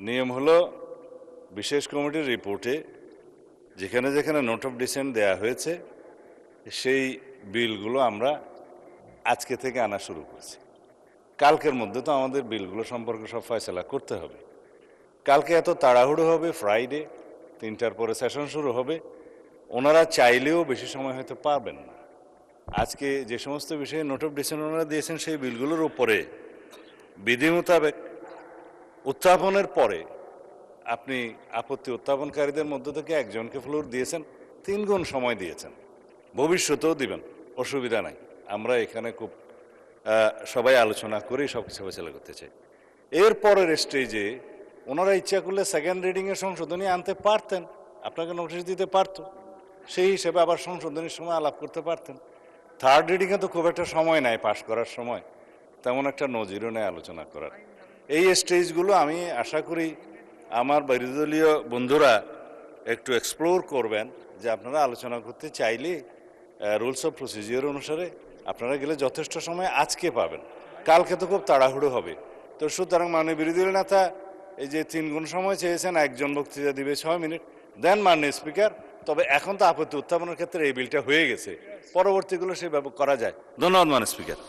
নিয়ম হলো বিশেষ কমিটির রিপোর্টে যেখানে যেখানে নোট অফ ডিসেন্ট দেয়া হয়েছে সেই বিলগুলো আমরা আজকে থেকে আনা শুরু করছি। কালকের মধ্যে তো আমাদের বিলগুলো সম্পর্কে সব ফয়সলা করতে হবে। কালকে এত তাড়াহুড়ো হবে, ফ্রাইডে 3টার পরে সেশন শুরু হবে, ওনারা চাইলেও বেশি সময় হয়তো পাবেন না। আজকে যে সমস্ত বিষয়ে নোট অফ ডিসেন্ট ওনারা দিয়েছেন সেই বিলগুলোর উপরে বিধি মোতাবেক উত্থাপনের পরে আপনি আপত্তি উত্থাপনকারীদের মধ্য থেকে একজনকে ফ্লোর দিয়েছেন, 3 গুণ সময় দিয়েছেন, ভবিষ্যতেও দিবেন, অসুবিধা নাই। আমরা এখানে খুব সবাই আলোচনা করেই সব কিছু ফেসলা করতে চাই। এর পরের স্টেজে ওনারা ইচ্ছা করলে সেকেন্ড রিডিংয়ের সংশোধনী আনতে পারতেন, আপনাকে নোটিশ দিতে পারত, সেই হিসেবে আবার সংশোধনীর সময় আলাপ করতে পারতেন। থার্ড রিডিংয়ে তো খুব একটা সময় নাই পাশ করার সময়, তেমন একটা নজিরও নেই আলোচনা করার। এই স্টেজগুলো আমি আশা করি আমার বিরোধী দলীয় বন্ধুরা একটু এক্সপ্লোর করবেন, যে আপনারা আলোচনা করতে চাইলে রুলস অফ প্রসিজিওর অনুসারে আপনারা গেলে যথেষ্ট সময় আজকে পাবেন, কালকে তো খুব তাড়াহুড়ো হবে। তো সুতরাং মাননীয় বিরোধী দলীয় নেতা এই যে 3 গুণ সময় চেয়েছেন, একজন বক্তৃতা দিবে 6 মিনিট, দেন মাননীয় স্পিকার। তবে এখন তো আপত্তি উত্থাপনের ক্ষেত্রে এই বিলটা হয়ে গেছে, পরবর্তীগুলো সেভাবে করা যায়। ধন্যবাদ মাননীয় স্পিকার।